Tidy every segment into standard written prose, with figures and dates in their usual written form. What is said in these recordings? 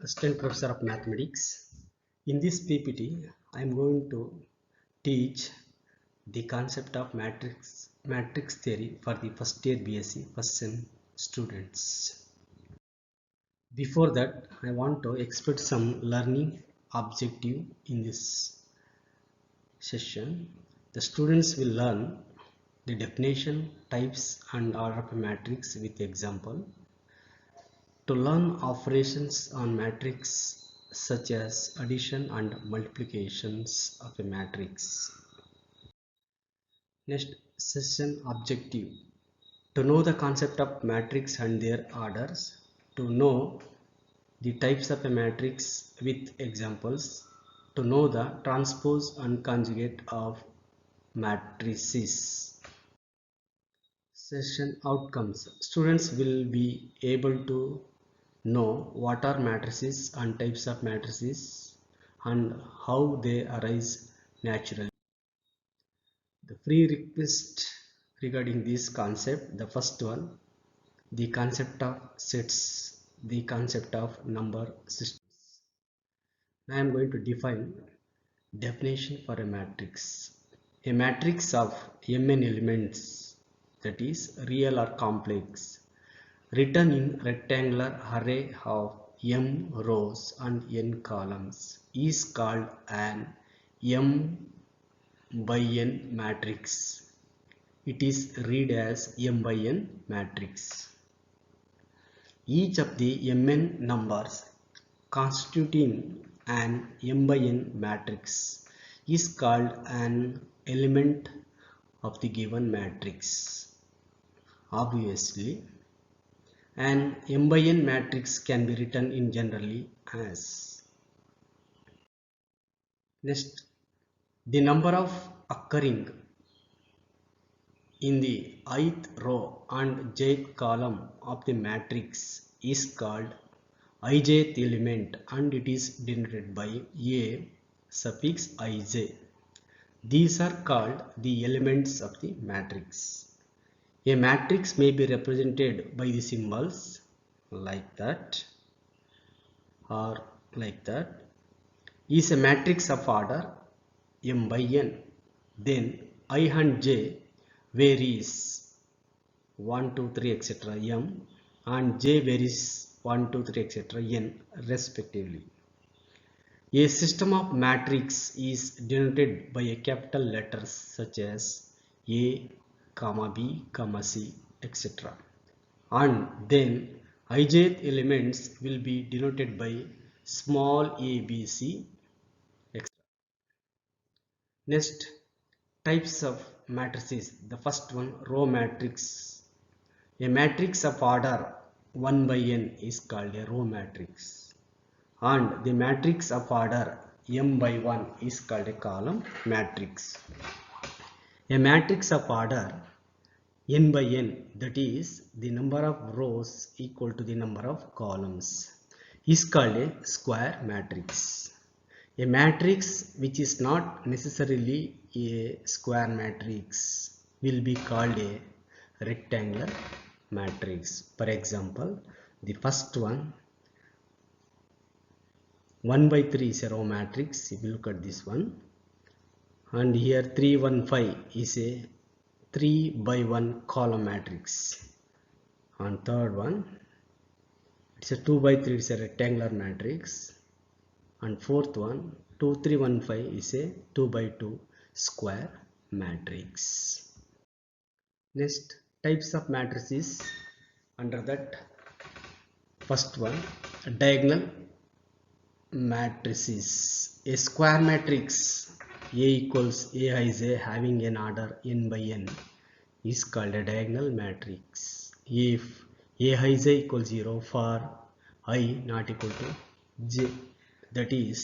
Assistant Professor of Mathematics. In this PPT, I am going to teach the concept of matrix theory for the first year BSc first sem students. Before that, I want to expect some learning objective in this session. The students will learn the definition, types and order of a matrix with example. To learn operations on matrix such as addition and multiplications of a matrix. Next session objective: to know the concept of matrix and their orders, to know the types of a matrix with examples, to know the transpose and conjugate of matrices. Session outcomes: students will be able to know what are matrices and types of matrices and how they arise naturally. The prerequisite regarding this concept: the first one, the concept of sets, the concept of number systems. Now I am going to define definition for a matrix. A matrix of mn elements, that is real or complex, written in rectangular array of m rows and n columns, is called an m by n matrix. It is read as m by n matrix. Each of the mn numbers constituting an m by n matrix is called an element of the given matrix. Obviously, an m by n matrix can be written in generally as. Next, the number of occurring in the ith row and jth column of the matrix is called ijth element and it is denoted by a suffix ij. These are called the elements of the matrix. A matrix may be represented by the symbols like that or like that. Is a matrix of order m by n, then I and j varies 1, 2, 3 etc. m and j varies 1, 2, 3 etc. n respectively. A system of matrix is denoted by a capital letters such as A, B, C etc. And then ijth elements will be denoted by small a, b, c etc. Next, types of matrices. The first one, row matrix. A matrix of order 1 by n is called a row matrix, and the matrix of order m by 1 is called a column matrix. A matrix of order n by n, that is the number of rows equal to the number of columns, is called a square matrix. A matrix which is not necessarily a square matrix will be called a rectangular matrix. For example, the first one, 1 by 3 is a row matrix. If you look at this one, and here 3, 1, 5 is a 3 by 1 column matrix. And third one, it's a 2 by 3, it's a rectangular matrix. And fourth one, 2, 3, 1, 5 is a 2 by 2 square matrix. Next, types of matrices. Under that, first one, diagonal matrices. A square matrix A equals Aij having an order n by n is called a diagonal matrix. If Aij equals 0 for I not equal to j, that is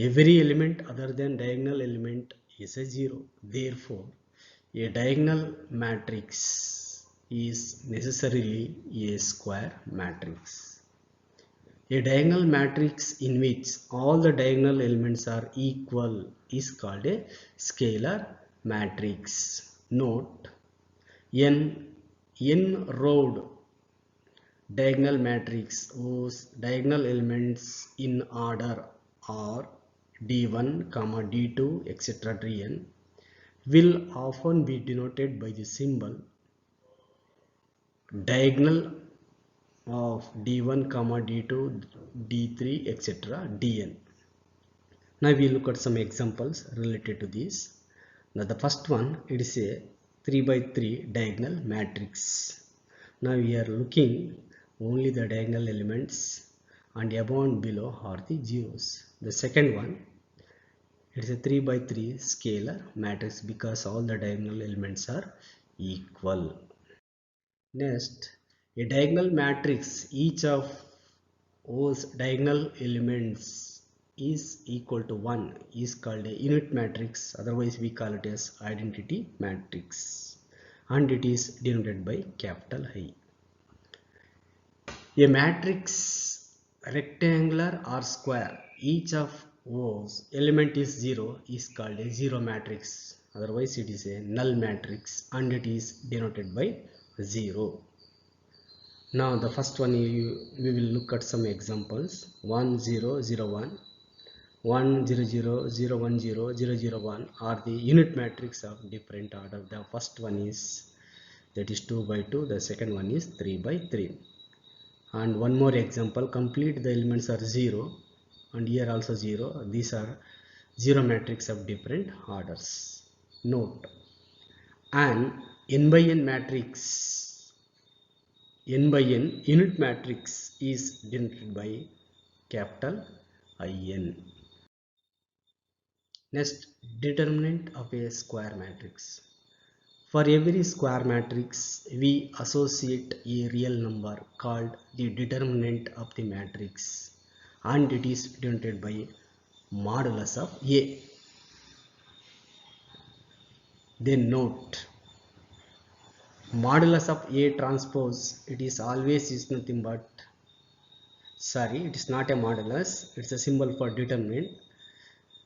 every element other than diagonal element is a 0. Therefore, a diagonal matrix is necessarily a square matrix. A diagonal matrix in which all the diagonal elements are equal is called a scalar matrix. Note, n rowed diagonal matrix whose diagonal elements in order are d1, d2, etc. dn will often be denoted by the symbol diagonal of d1, d2, d3, etc. dn. Now we look at some examples related to this. Now the first one, it is a 3 by 3 diagonal matrix. Now we are looking only the diagonal elements and above and below are the zeros. The second one, it is a 3 by 3 scalar matrix because all the diagonal elements are equal. Next, a diagonal matrix, each of whose diagonal elements is equal to 1 is called a unit matrix, otherwise we call it as identity matrix, and it is denoted by capital I. A matrix, rectangular or square, each of whose element is 0 is called a zero matrix, otherwise it is a null matrix, and it is denoted by 0. Now the first one, we will look at some examples. 1 0 0 1, 1 0 0 0 1 0 0 0 1 are the unit matrix of different order. The first one is, that is 2 by 2, the second one is 3 by 3. And one more example, complete the elements are 0 and here also 0. These are zero matrix of different orders. Note, an n by n matrix, n by n unit matrix is denoted by capital IN. Next, determinant of a square matrix. For every square matrix, we associate a real number called the determinant of the matrix, and it is denoted by modulus of A. Then note, modulus of A transpose, it is always is nothing but, sorry, it is not a modulus, it is a symbol for determinant.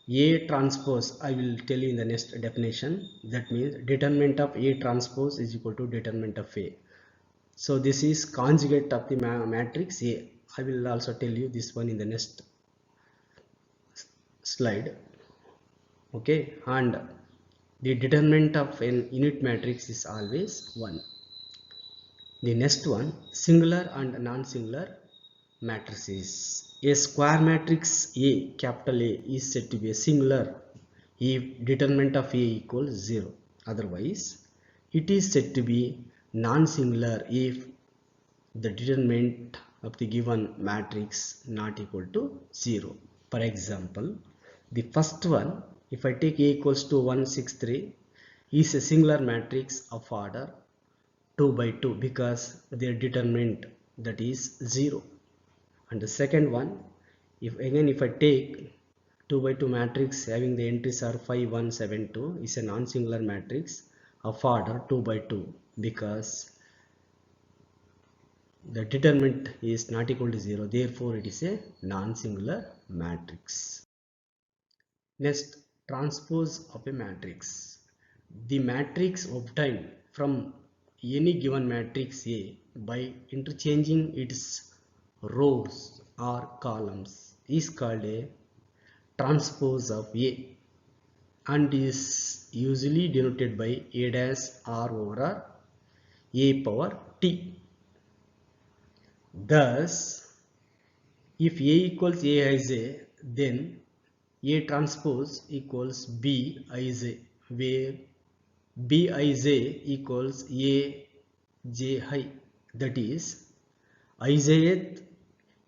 A transpose, I will tell you in the next definition. That means determinant of A transpose is equal to determinant of A. So this is conjugate of the matrix A. I will also tell you this one in the next slide. Okay, and the determinant of an unit matrix is always 1. The next one, singular and non-singular matrices. A square matrix A, capital A, is said to be a singular if determinant of A equals 0. Otherwise, it is said to be non-singular if the determinant of the given matrix not equal to 0. For example, the first one, if I take A equals to 1 6 3, is a singular matrix of order 2 by 2 because their determinant, that is 0. And the second one, if I take 2 by 2 matrix having the entries are 5 1 7 2, is a non-singular matrix of order 2 by 2 because the determinant is not equal to 0, therefore it is a non-singular matrix. Next, transpose of a matrix. The matrix obtained from any given matrix A by interchanging its rows or columns is called a transpose of A and is usually denoted by A dash R over R, A power T. Thus, if A equals Aij, then A transpose equals Bij, where Bij equals Aj, that is, ijth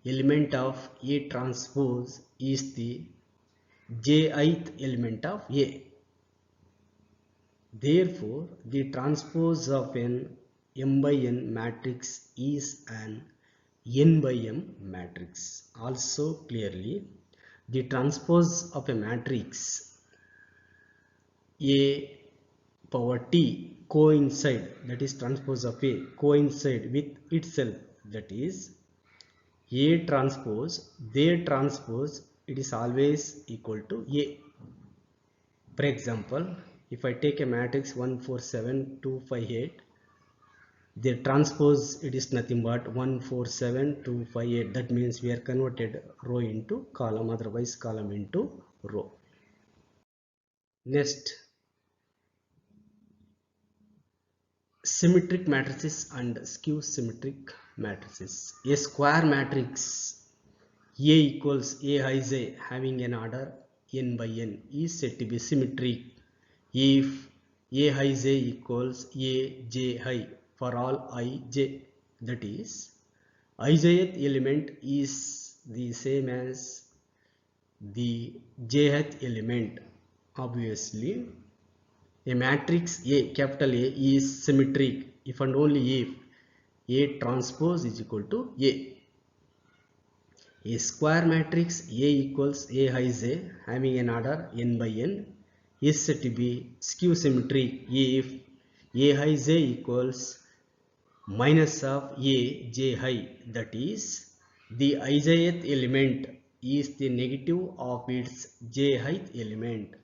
element of A transpose is the jth element of A. Therefore, the transpose of an m by n matrix is an n by m matrix. Also, clearly, the transpose of a matrix A power T coincide, that is transpose of A, coincide with itself, that is A transpose, their transpose, it is always equal to A. For example, if I take a matrix 1 4 7 2 5 8, The transpose, it is nothing but 147258. That means we are converted row into column, otherwise column into row. Next, symmetric matrices and skew symmetric matrices. A square matrix A equals Aij having an order n by n is said to be symmetric if Aij equals Aj for all ij. That is, ijth element is the same as the jth element. Obviously, a matrix A, capital A, is symmetric if and only if A transpose is equal to A. A square matrix A equals Aij having an order n by n is said to be skew symmetric if Aij equals minus of Aj. That is, the ijth element is the negative of its jth element.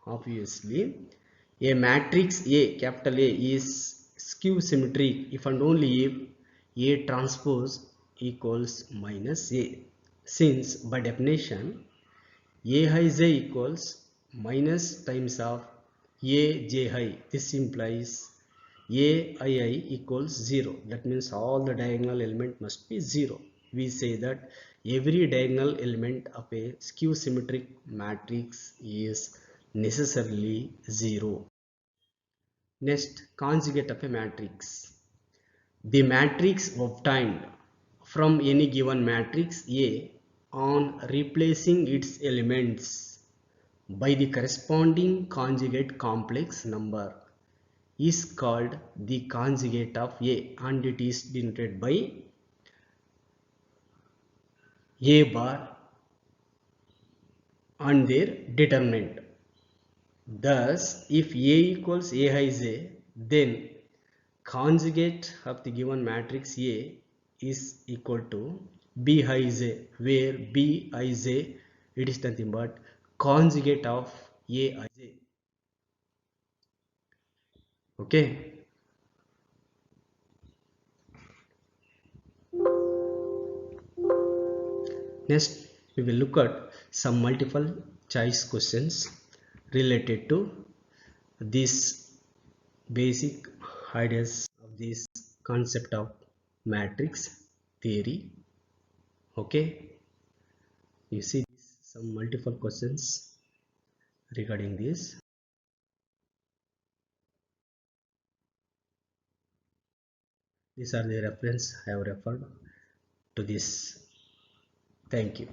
Obviously, a matrix A, capital A, is skew symmetric if and only if A transpose equals minus A. Since by definition Aij equals minus times of Aj, this implies Aii equals 0. That means all the diagonal element must be 0. We say that every diagonal element of a skew symmetric matrix is necessarily 0. Next, conjugate of a matrix. The matrix obtained from any given matrix A on replacing its elements by the corresponding conjugate complex number is called the conjugate of A, and it is denoted by A bar and their determinant. Thus, if A equals Aij, then conjugate of the given matrix A is equal to Bij, where Bij, it is nothing but conjugate of Aij. Okay. Next, we will look at some multiple choice questions related to these basic ideas of this concept of matrix theory. Okay, you see some multiple questions regarding this. These are the reference I have referred to this. Thank you.